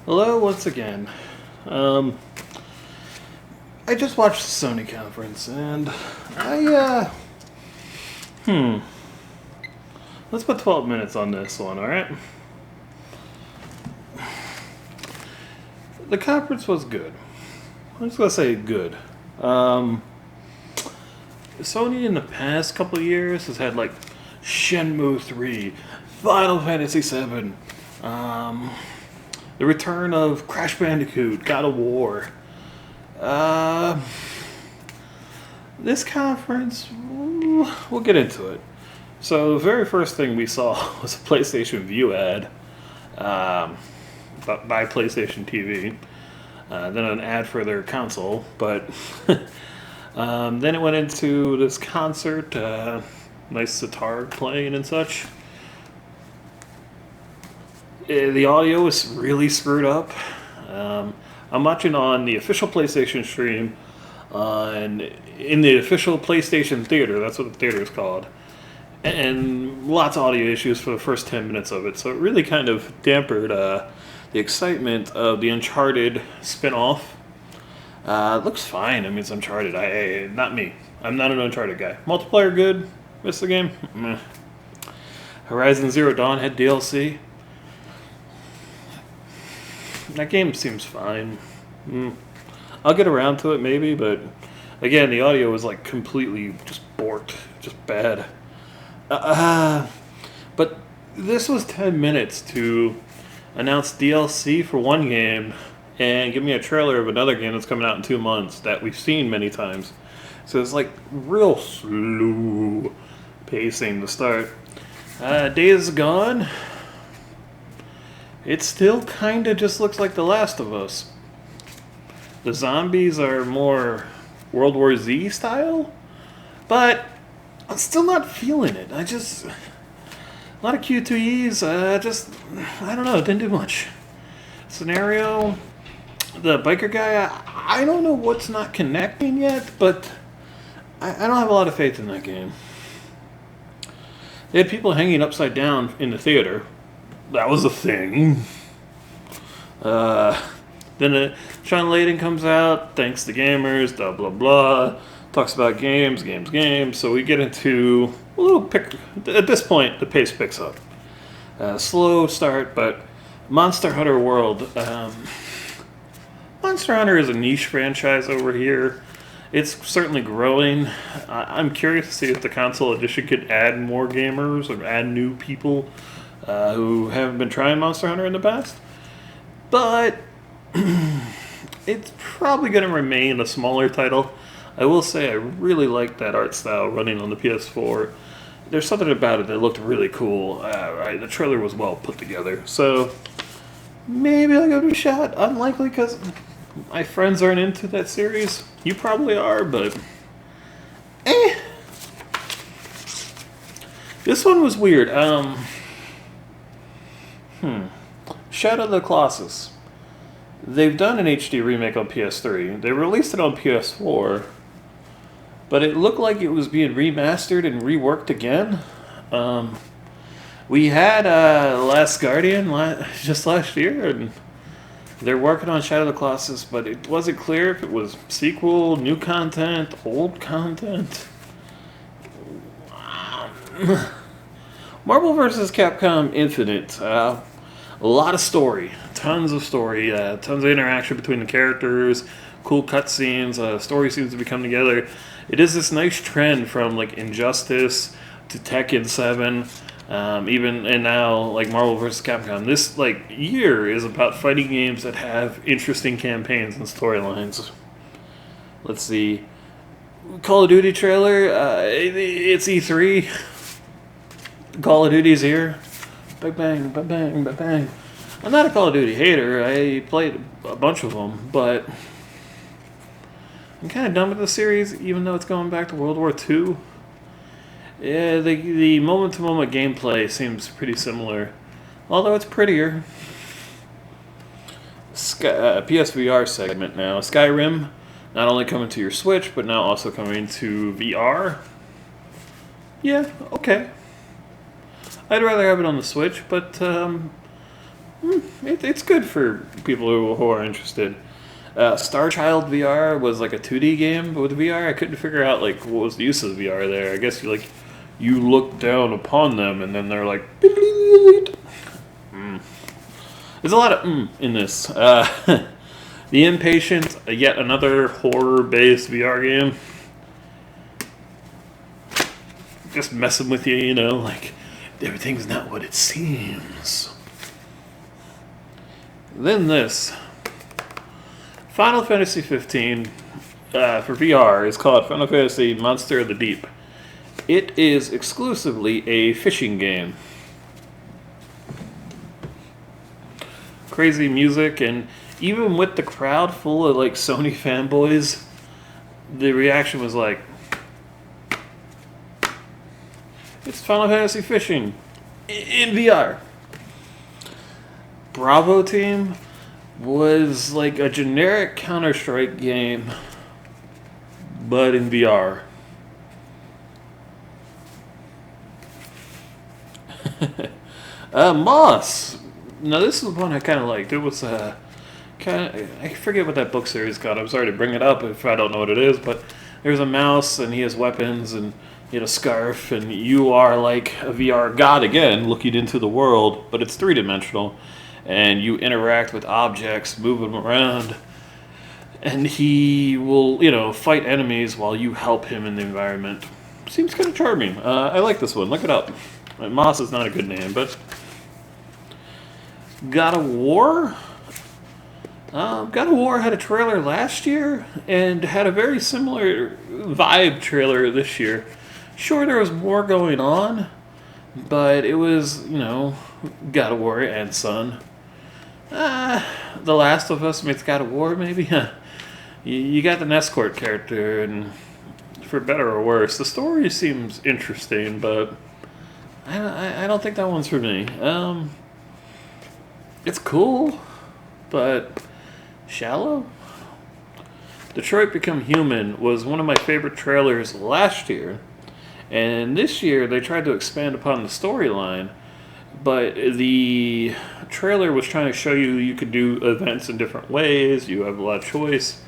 Hello once again. Um, I just watched the Sony conference and hmm, let's put 12 minutes on this one, alright? The conference was good. I'm just gonna say good. Um, Sony in the past couple of years has had like Shenmue 3, Final Fantasy 7, the return of Crash Bandicoot, God of War. Uh, this conference, we'll get into it. So the very first thing we saw was a PlayStation View ad um, by PlayStation TV. Then an ad for their console, but then it went into this concert, nice sitar playing and such. The audio is really screwed up. I'm watching on the official PlayStation stream, and in the official PlayStation theater. That's what the theater is called, and lots of audio issues for the first 10 minutes of it. So it really kind of dampened the excitement of the Uncharted spin-off. It looks fine. I mean, it's Uncharted. Not me. I'm not an Uncharted guy. Multiplayer good. Missed the game. Meh. Horizon Zero Dawn had DLC. That game seems fine. I'll get around to it maybe, but again, the audio was like completely just borked, just bad. But this was 10 minutes to announce DLC for one game and give me a trailer of another game that's coming out in 2 months that we've seen many times. So it's like real slow pacing to start. Days Gone. It still kind of just looks like The Last of Us. The zombies are more World War Z style, but I'm still not feeling it. A lot of Q2Es, I don't know, it didn't do much. Scenario, the biker guy, I don't know what's not connecting yet, but I don't have a lot of faith in that game. They had people hanging upside down in the theater. That was a thing. Then Sean Layden comes out, thanks the gamers, blah blah blah, talks about games. So we get into a little pick. At this point, the pace picks up. Slow start, but Monster Hunter World. Monster Hunter is a niche franchise over here. It's certainly growing. I'm curious to see if the console edition could add more gamers or add new people who haven't been trying Monster Hunter in the past. But it's probably going to remain a smaller title. I will say I really like that art style running on the PS4. There's something about it that looked really cool. The trailer was well put together. So maybe I'll give it a shot. Unlikely because my friends aren't into that series. You probably are, but This one was weird. Shadow of the Colossus. They've done an HD remake on PS3. They released it on PS4, but it looked like it was being remastered and reworked again. We had Last Guardian just last year, and they're working on Shadow of the Colossus, but it wasn't clear if it was sequel, new content, old content. Marvel vs. Capcom Infinite. A lot of story, tons of story, tons of interaction between the characters, cool cutscenes. Story seems to be coming together. It is this nice trend from like Injustice to Tekken 7, even and now like Marvel vs. Capcom. This like year is about fighting games that have interesting campaigns and storylines. Let's see, Call of Duty trailer. It's E3. Call of Duty's here. Bang, bang, bang, bang, bang, bang. I'm not a Call of Duty hater. I played a bunch of them, but I'm kind of done with the series, even though it's going back to World War II. Yeah, the moment-to-moment gameplay seems pretty similar, although it's prettier. PSVR segment now. Skyrim, not only coming to your Switch, but now also coming to VR. Yeah, okay. I'd rather have it on the Switch, but It's good for people who are interested. Star Child VR was like a 2D game, but with VR, I couldn't figure out like what was the use of VR there. I guess you look down upon them, and then they're like. There's a lot of in this. The Impatient, yet another horror-based VR game. Just messing with you, like everything's not what it seems. Then this. Final Fantasy 15 for VR is called Final Fantasy Monster of the Deep. It is exclusively a fishing game. Crazy music, and even with the crowd full of like Sony fanboys, the reaction was like, it's Final Fantasy Fishing in VR. Bravo Team was like a generic Counter-Strike game, but in VR. Moss. Now this is one I kind of liked. It was I forget what that book series is called. I'm sorry to bring it up if I don't know what it is, but there's a mouse and he has weapons and he had a scarf, and you are like a VR god again, looking into the world, but it's 3-dimensional, and you interact with objects, move them around, and he will, fight enemies while you help him in the environment. Seems kind of charming. I like this one. Look it up. Moss is not a good name, but God of War? God of War had a trailer last year and had a very similar vibe trailer this year. Sure, there was more going on, but it was, God of War and Son. The Last of Us meets God of War, maybe? You got an escort character, and for better or worse, the story seems interesting, but I don't think that one's for me. It's cool, but shallow. Detroit Become Human was one of my favorite trailers last year, and this year they tried to expand upon the storyline, but the trailer was trying to show you could do events in different ways, you have a lot of choice.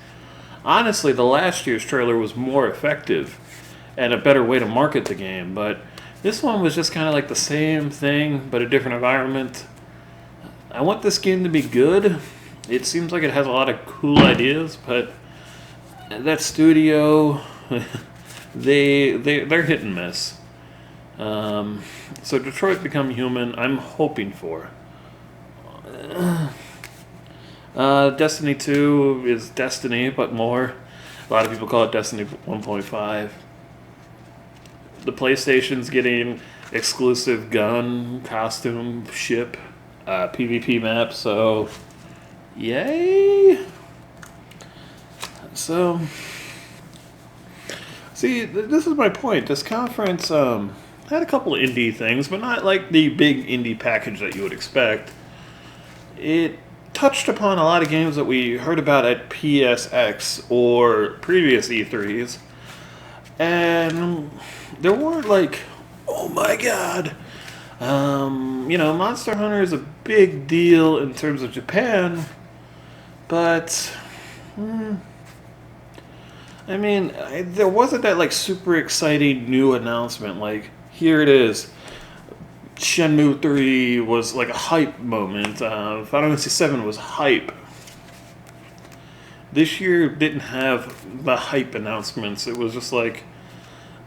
Honestly, the last year's trailer was more effective and a better way to market the game, but this one was just kind of like the same thing, but a different environment. I want this game to be good. It seems like it has a lot of cool ideas, but that studio, they're hit and miss. So Detroit Become Human, I'm hoping for. Destiny 2 is Destiny, but more. A lot of people call it Destiny 1.5. The PlayStation's getting exclusive gun, costume, ship, PvP map, so yay! So, see, this is my point. This conference had a couple of indie things, but not like the big indie package that you would expect. It touched upon a lot of games that we heard about at PSX or previous E3s, and there weren't like, oh my god, Monster Hunter is a big deal in terms of Japan, but there wasn't that like super exciting new announcement. Like, here it is. Shenmue 3 was like a hype moment. Final Fantasy 7 was hype. This year didn't have the hype announcements. It was just like,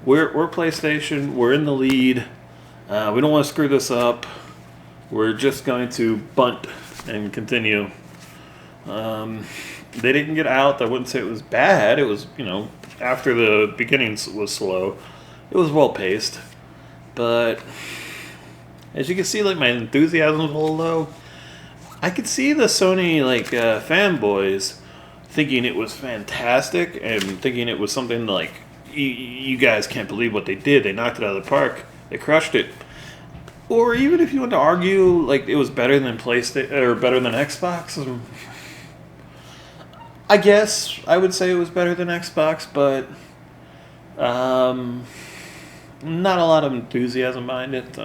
we're PlayStation, we're in the lead, we don't want to screw this up, we're just going to bunt and continue. They didn't get out. I wouldn't say it was bad. It was, after the beginning was slow, it was well paced. But as you can see, like, my enthusiasm was a little low. I could see the Sony fanboys thinking it was fantastic and thinking it was something like, you guys can't believe what they did. They knocked it out of the park. They crushed it. Or even if you want to argue like it was better than PlayStation or better than Xbox, I guess I would say it was better than Xbox, but not a lot of enthusiasm behind it.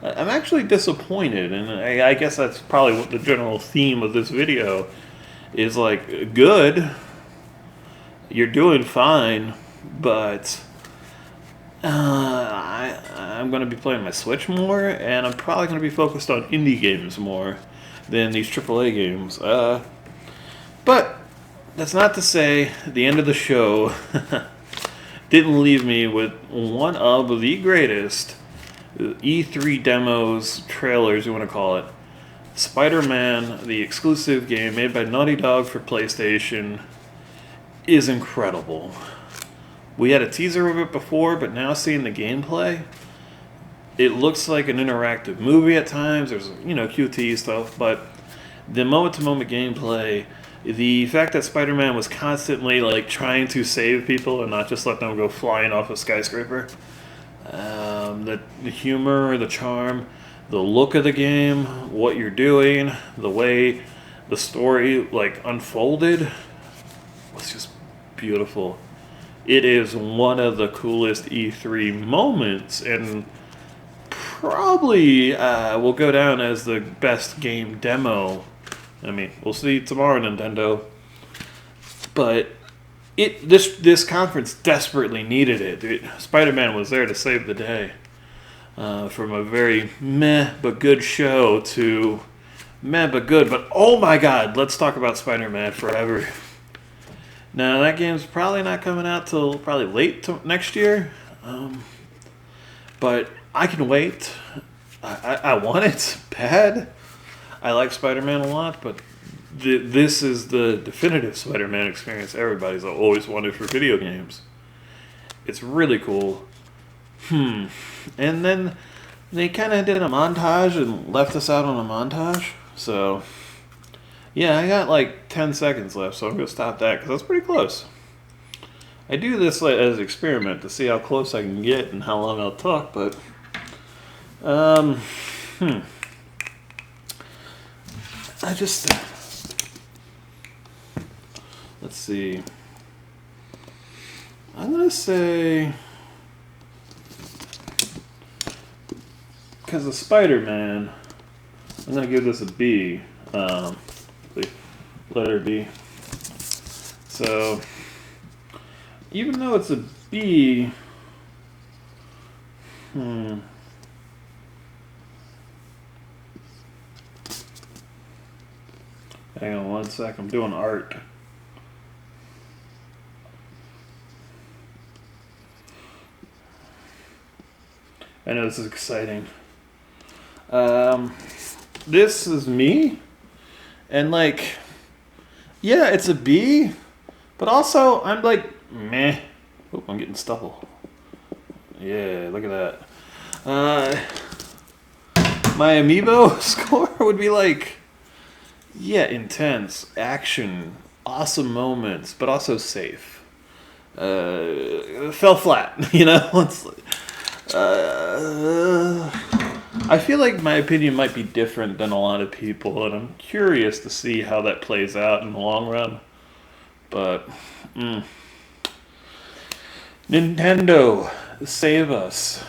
I'm actually disappointed, and I guess that's probably what the general theme of this video is. Like, good, you're doing fine, but I'm going to be playing my Switch more, and I'm probably going to be focused on indie games more than these AAA games. But that's not to say the end of the show didn't leave me with one of the greatest E3 demos, trailers, you want to call it. Spider-Man, the exclusive game made by Naughty Dog for PlayStation, is incredible. We had a teaser of it before, but now seeing the gameplay, it looks like an interactive movie at times. There's, QT stuff, but the moment-to-moment gameplay, the fact that Spider-Man was constantly like trying to save people and not just let them go flying off a skyscraper, the humor, the charm, the look of the game, what you're doing, the way the story like unfolded was just beautiful. It is one of the coolest E3 moments, and probably will go down as the best game demo. I mean, we'll see tomorrow, Nintendo. But this conference desperately needed it. Spider-Man was there to save the day. From a very meh but good show to meh but good. But oh my god, let's talk about Spider-Man forever. Now, that game's probably not coming out till probably late next year. But I can wait. I want it bad. I like Spider-Man a lot, but this is the definitive Spider-Man experience everybody's always wanted for video games. It's really cool. And then they kind of did a montage and left us out on a montage. So, yeah, I got like 10 seconds left, so I'm going to stop that because that's pretty close. I do this as an experiment to see how close I can get and how long I'll talk, but I just, let's see. I'm going to say, because of Spider-Man, I'm going to give this a B. Letter B. So, even though it's a B, hang on one sec, I'm doing art. I know this is exciting. This is me, and like, yeah, it's a B, but also I'm like, meh. Oop, I'm getting stubble. Yeah, look at that. My amiibo score would be like, yeah, intense, action, awesome moments, but also safe. Fell flat, It's, I feel like my opinion might be different than a lot of people, and I'm curious to see how that plays out in the long run. But, Nintendo, save us.